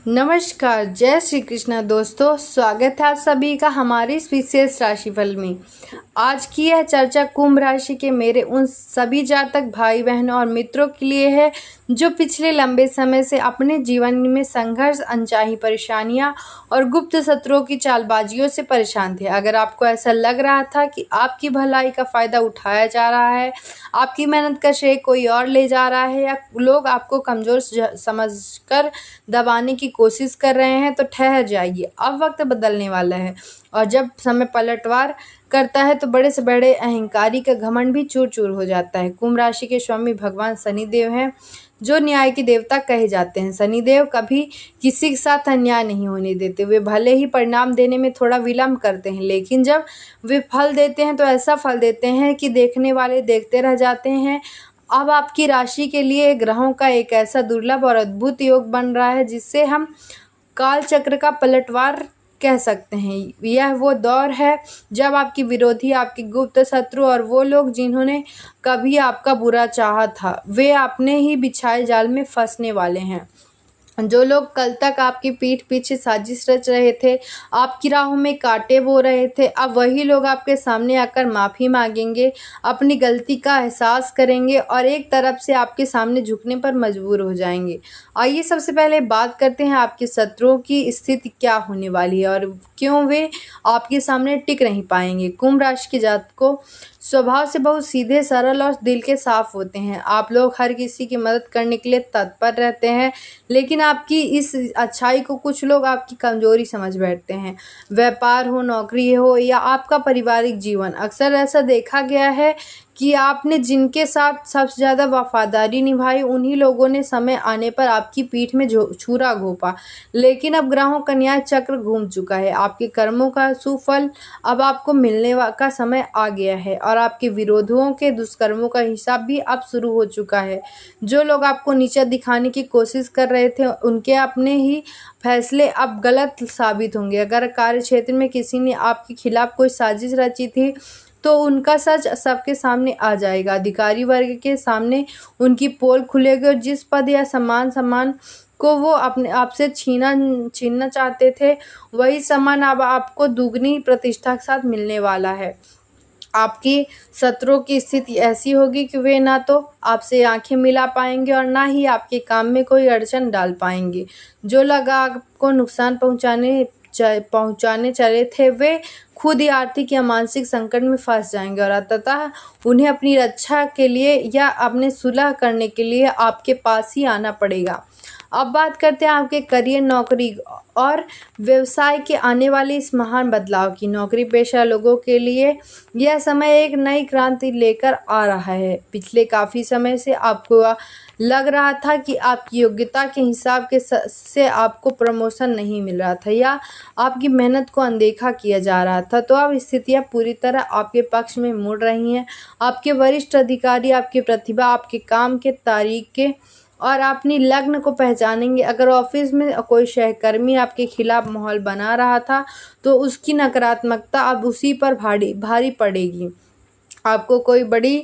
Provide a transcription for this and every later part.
नमस्कार, जय श्री कृष्णा दोस्तों। स्वागत है आप सभी का हमारी इस विशेष राशिफल में। आज की यह चर्चा कुंभ राशि के मेरे उन सभी जातक भाई बहनों और मित्रों के लिए है जो पिछले लंबे समय से अपने जीवन में संघर्ष, अनचाही परेशानियां और गुप्त शत्रुओं की चालबाजियों से परेशान थे। अगर आपको ऐसा लग रहा था कि आपकी भलाई का फायदा उठाया जा रहा है, आपकी मेहनत का श्रेय कोई और ले जा रहा है या लोग आपको कमजोर समझकर दबाने की कोशिश कर रहे हैं, तो ठहर जाइए, अब वक्त बदलने वाला है। और जब समय पलटवार करता है तो बड़े से बड़े अहंकारी का घमंड भी चूर चूर हो जाता है। कुंभ राशि के स्वामी भगवान शनिदेव हैं, जो न्याय के देवता कहे जाते हैं। शनिदेव कभी किसी के साथ अन्याय नहीं होने देते। वे भले ही परिणाम देने में थोड़ा विलंब करते हैं, लेकिन जब वे फल देते हैं तो ऐसा फल देते हैं कि देखने वाले देखते रह जाते हैं। अब आपकी राशि के लिए ग्रहों का एक ऐसा दुर्लभ और अद्भुत योग बन रहा है जिससे हम काल चक्र का पलटवार कह सकते हैं। यह वो दौर है जब आपकी विरोधी, आपके गुप्त शत्रु और वो लोग जिन्होंने कभी आपका बुरा चाहा था, वे अपने ही बिछाए जाल में फंसने वाले हैं। जो लोग कल तक आपकी पीठ पीछे साजिश रच रहे थे, आपकी राहों में कांटे बो रहे थे, अब वही लोग आपके सामने आकर माफ़ी मांगेंगे, अपनी गलती का एहसास करेंगे और एक तरफ से आपके सामने झुकने पर मजबूर हो जाएंगे। आइए सबसे पहले बात करते हैं आपके शत्रुओं की स्थिति क्या होने वाली है और क्यों वे आपके सामने टिक नहीं पाएंगे। कुंभ राशि के जातकों स्वभाव से बहुत सीधे, सरल और दिल के साफ होते हैं। आप लोग हर किसी की मदद करने के लिए तत्पर रहते हैं, लेकिन आपकी इस अच्छाई को कुछ लोग आपकी कमजोरी समझ बैठते हैं। व्यापार हो, नौकरी हो या आपका पारिवारिक जीवन, अक्सर ऐसा देखा गया है कि आपने जिनके साथ सबसे ज़्यादा वफादारी निभाई, उन्हीं लोगों ने समय आने पर आपकी पीठ में छुरा घोंपा। लेकिन अब ग्रहों का न्याय चक्र घूम चुका है। आपके कर्मों का सुफल अब आपको मिलने का समय आ गया है और आपके विरोधियों के दुष्कर्मों का हिसाब भी अब शुरू हो चुका है। जो लोग आपको नीचा दिखाने की कोशिश कर रहे थे, उनके अपने ही फैसले अब गलत साबित होंगे। अगर कार्य क्षेत्र में किसी ने आपके खिलाफ कोई साजिश रची थी, तो उनका सच सबके सामने आ जाएगा। अधिकारी वर्ग के सामने उनकी पोल खुलेगी और जिस पद या सम्मान को वो अपने आपसे छीनना चाहते थे, वही सम्मान अब आपको दुगनी प्रतिष्ठा के साथ मिलने वाला है। आपकी शत्रुओं की स्थिति ऐसी होगी कि वे ना तो आपसे आंखें मिला पाएंगे और ना ही आपके काम में कोई अड़चन डाल पाएंगे। जो लोग आपको नुकसान पहुंचाने चले थे, वे खुद ही आर्थिक या मानसिक संकट में फंस जाएंगे और अंततः उन्हें अपनी रक्षा के लिए या अपने सुलह करने के लिए आपके पास ही आना पड़ेगा। अब बात करते हैं आपके करियर, नौकरी और व्यवसाय के आने वाले इस महान बदलाव की। नौकरी पेशा लोगों के लिए यह समय एक नई क्रांति लेकर आ रहा है। पिछले काफ़ी समय से आपको लग रहा था कि आपकी योग्यता के हिसाब से आपको प्रमोशन नहीं मिल रहा था या आपकी मेहनत को अनदेखा किया जा रहा था, तो अब स्थितियां पूरी तरह आपके पक्ष में मुड़ रही हैं। आपके वरिष्ठ अधिकारी आपकी प्रतिभा, आपके काम के तरीके और अपनी लगन को पहचानेंगे। अगर ऑफिस में कोई सहकर्मी आपके खिलाफ माहौल बना रहा था, तो उसकी नकारात्मकता अब उसी पर भारी पड़ेगी। आपको कोई बड़ी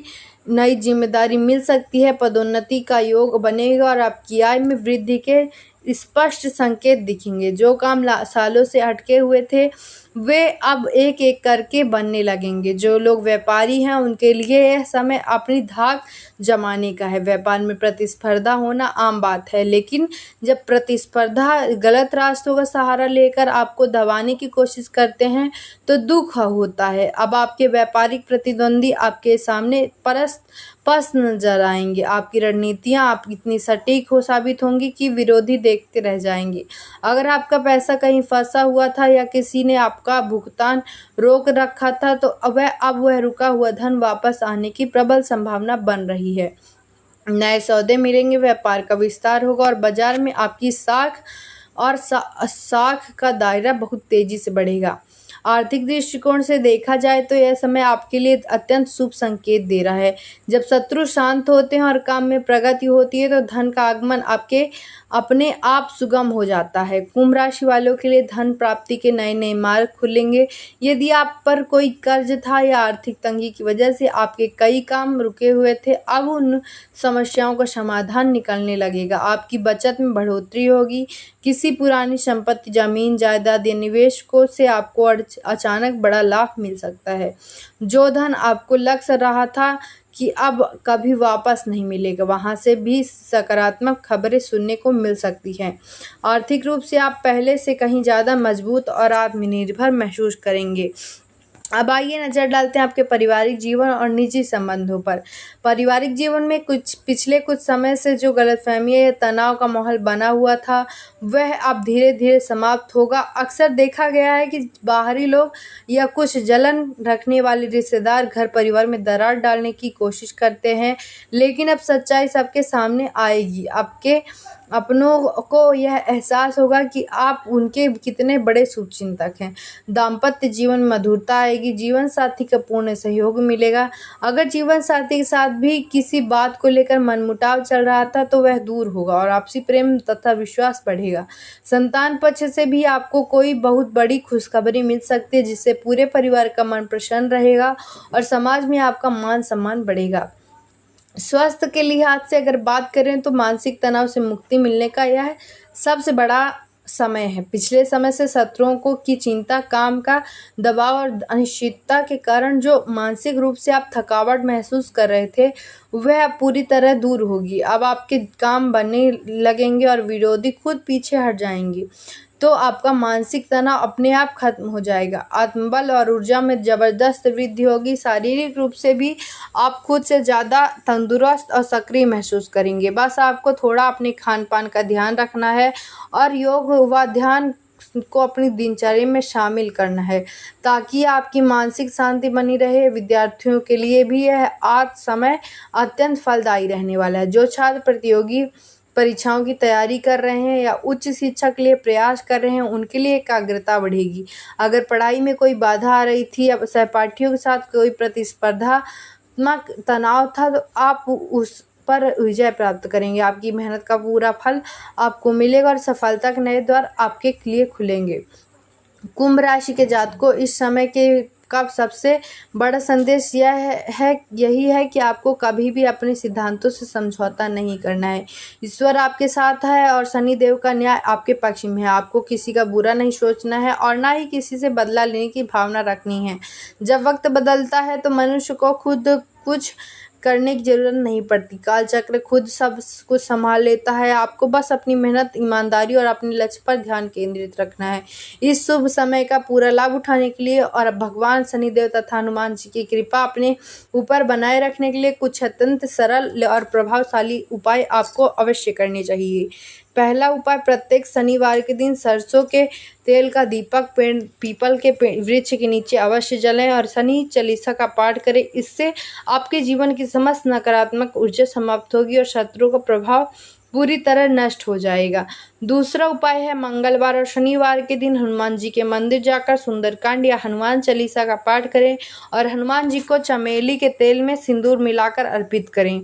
नई जिम्मेदारी मिल सकती है, पदोन्नति का योग बनेगा और आपकी आय में वृद्धि के स्पष्ट संकेत दिखेंगे। जो काम सालों से अटके हुए थे, वे अब एक एक करके बनने लगेंगे। जो लोग व्यापारी हैं, उनके लिए यह समय अपनी धाक जमाने का है। व्यापार में प्रतिस्पर्धा होना आम बात है, लेकिन जब प्रतिस्पर्धा गलत रास्तों का सहारा लेकर आपको दबाने की कोशिश करते हैं, तो दुख होता है। अब आपके व्यापारिक प्रतिद्वंदी आपके सामने पस्त नजर आएंगे। आपकी रणनीतियाँ आप इतनी सटीक साबित होंगी कि विरोधी देखते रह जाएंगे। अगर आपका पैसा कहीं फंसा हुआ था या किसी ने आपका भुगतान रोक रखा था, तो अब वह रुका हुआ धन वापस आने की प्रबल संभावना बन रही है। नए सौदे मिलेंगे, व्यापार का विस्तार होगा और बाजार में आपकी साख का दायरा बहुत तेजी से बढ़ेगा। आर्थिक दृष्टिकोण से देखा जाए तो यह समय आपके लिए अत्यंत शुभ संकेत दे रहा है। जब शत्रु शांत होते हैं और काम में प्रगति होती है, तो धन का आगमन आपके अपने आप सुगम हो जाता है। कुंभ राशि वालों के लिए धन प्राप्ति के नए नए मार्ग खुलेंगे। यदि आप पर कोई कर्ज था या आर्थिक तंगी की वजह से आपके कई काम रुके हुए थे, अब उन समस्याओं का समाधान निकलने लगेगा। आपकी बचत में बढ़ोतरी होगी। किसी पुरानी संपत्ति, जमीन जायदाद या निवेशकों से आपको अचानक बड़ा लाभ मिल सकता है। जो धन आपको लग रहा था कि अब कभी वापस नहीं मिलेगा, वहां से भी सकारात्मक खबरें सुनने को मिल सकती हैं। आर्थिक रूप से आप पहले से कहीं ज़्यादा मजबूत और आत्मनिर्भर महसूस करेंगे। अब आइए नज़र डालते हैं आपके पारिवारिक जीवन और निजी संबंधों पर। पारिवारिक जीवन में पिछले कुछ समय से जो गलतफहमियां या तनाव का माहौल बना हुआ था, वह अब धीरे धीरे समाप्त होगा। अक्सर देखा गया है कि बाहरी लोग या कुछ जलन रखने वाले रिश्तेदार घर परिवार में दरार डालने की कोशिश करते हैं, लेकिन अब सच्चाई सबके सामने आएगी। आपके अपनों को यह एहसास होगा कि आप उनके कितने बड़े शुभचिंतक हैं। दाम्पत्य जीवन में मधुरता आएगी। जीवन साथी का पूर्ण सहयोग मिलेगा। अगर जीवन साथी के साथ भी किसी बात को लेकर मनमुटाव चल रहा था, तो वह दूर होगा और आपसी प्रेम तथा विश्वास बढ़ेगा। संतान पक्ष से भी आपको कोई बहुत बड़ी खुशखबरी मिल सकती है, जिससे पूरे परिवार का मन प्रसन्न रहेगा और समाज में आपका मान सम्मान बढ़ेगा। स्वास्थ्य के लिहाज से अगर बात करें तो मानसिक तनाव से मुक्ति मिलने का यह सबसे बड़ा समय है। पिछले समय से शत्रुओं को की चिंता, काम का दबाव और अनिश्चितता के कारण जो मानसिक रूप से आप थकावट महसूस कर रहे थे, वह अब पूरी तरह दूर होगी। अब आपके काम बनने लगेंगे और विरोधी खुद पीछे हट जाएंगे, तो आपका मानसिक तनाव अपने आप खत्म हो जाएगा। आत्मबल और ऊर्जा में ज़बरदस्त वृद्धि होगी। शारीरिक रूप से भी आप खुद से ज़्यादा तंदुरुस्त और सक्रिय महसूस करेंगे। बस आपको थोड़ा अपने खान पान का ध्यान रखना है और योग व ध्यान को अपनी दिनचर्या में शामिल करना है, ताकि आपकी मानसिक शांति बनी रहे। विद्यार्थियों के लिए भी यह आज समय अत्यंत फलदायी रहने वाला है। जो छात्र प्रतियोगी परीक्षाओं की तैयारी कर रहे हैं या उच्च शिक्षा के लिए प्रयास कर रहे हैं, उनके लिए एकाग्रता बढ़ेगी। अगर पढ़ाई में कोई बाधा आ रही थी या सहपाठियों के साथ कोई प्रतिस्पर्धात्मक तनाव था, तो आप उस पर विजय प्राप्त करेंगे। आपकी मेहनत का पूरा फल आपको मिलेगा और सफलता के नए द्वार आपके लिए खुलेंगे। कुंभ राशि के जातकों, इस समय का सबसे बड़ा संदेश यही है कि आपको कभी भी अपने सिद्धांतों से समझौता नहीं करना है। ईश्वर आपके साथ है और शनिदेव का न्याय आपके पक्ष में है। आपको किसी का बुरा नहीं सोचना है और ना ही किसी से बदला लेने की भावना रखनी है। जब वक्त बदलता है तो मनुष्य को खुद कुछ करने की जरूरत नहीं पड़ती। काल चक्र खुद सब कुछ संभाल लेता है। आपको बस अपनी मेहनत, ईमानदारी और अपने लक्ष्य पर ध्यान केंद्रित रखना है। इस शुभ समय का पूरा लाभ उठाने के लिए और भगवान शनिदेव तथा हनुमान जी की कृपा अपने ऊपर बनाए रखने के लिए कुछ अत्यंत सरल और प्रभावशाली उपाय आपको अवश्य करने चाहिए। पहला उपाय, प्रत्येक शनिवार के दिन सरसों के तेल का दीपक पीपल के वृक्ष के नीचे अवश्य जलाएं और शनि चालीसा का पाठ करें। इससे आपके जीवन की समस्त नकारात्मक ऊर्जा समाप्त होगी और शत्रुओं का प्रभाव पूरी तरह नष्ट हो जाएगा। दूसरा उपाय है, मंगलवार और शनिवार के दिन हनुमान जी के मंदिर जाकर सुंदरकांड या हनुमान चालीसा का पाठ करें और हनुमान जी को चमेली के तेल में सिंदूर मिलाकर अर्पित करें।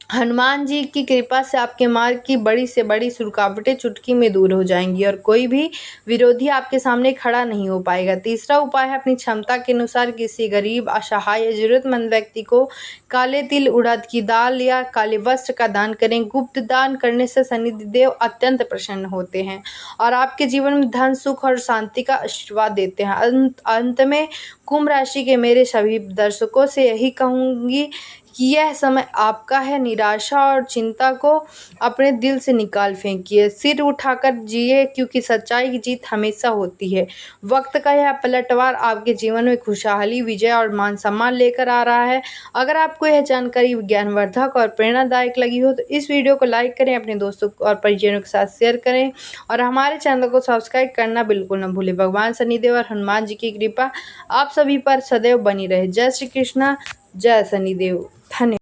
हनुमान जी की कृपा से आपके मार्ग की बड़ी से बड़ी रुकावटें चुटकी में दूर हो जाएंगी और कोई भी विरोधी आपके सामने खड़ा नहीं हो पाएगा। तीसरा उपाय है, अपनी क्षमता के अनुसार किसी गरीब, असहाय या जरूरतमंद व्यक्ति को काले तिल, उड़द की दाल या काले वस्त्र का दान करें। गुप्त दान करने से शनिदेव अत्यंत प्रसन्न होते हैं और आपके जीवन में धन, सुख और शांति का आशीर्वाद देते हैं। अंत में कुंभ राशि के मेरे सभी दर्शकों से यही कहूँगी कि यह समय आपका है। निराशा और चिंता को अपने दिल से निकाल फेंकिए। सिर उठाकर जिए, क्योंकि सच्चाई की जीत हमेशा होती है। वक्त का यह पलटवार आपके जीवन में खुशहाली, विजय और मान सम्मान लेकर आ रहा है। अगर आपको यह जानकारी ज्ञानवर्धक और प्रेरणादायक लगी हो तो इस वीडियो को लाइक करें, अपने दोस्तों और परिजनों के साथ शेयर करें और हमारे चैनल को सब्सक्राइब करना बिल्कुल न भूलें। भगवान शनिदेव और हनुमान जी की कृपा आप सभी पर सदैव बनी रहे। जय श्री कृष्णा, जय शनिदेव। धन्यवाद।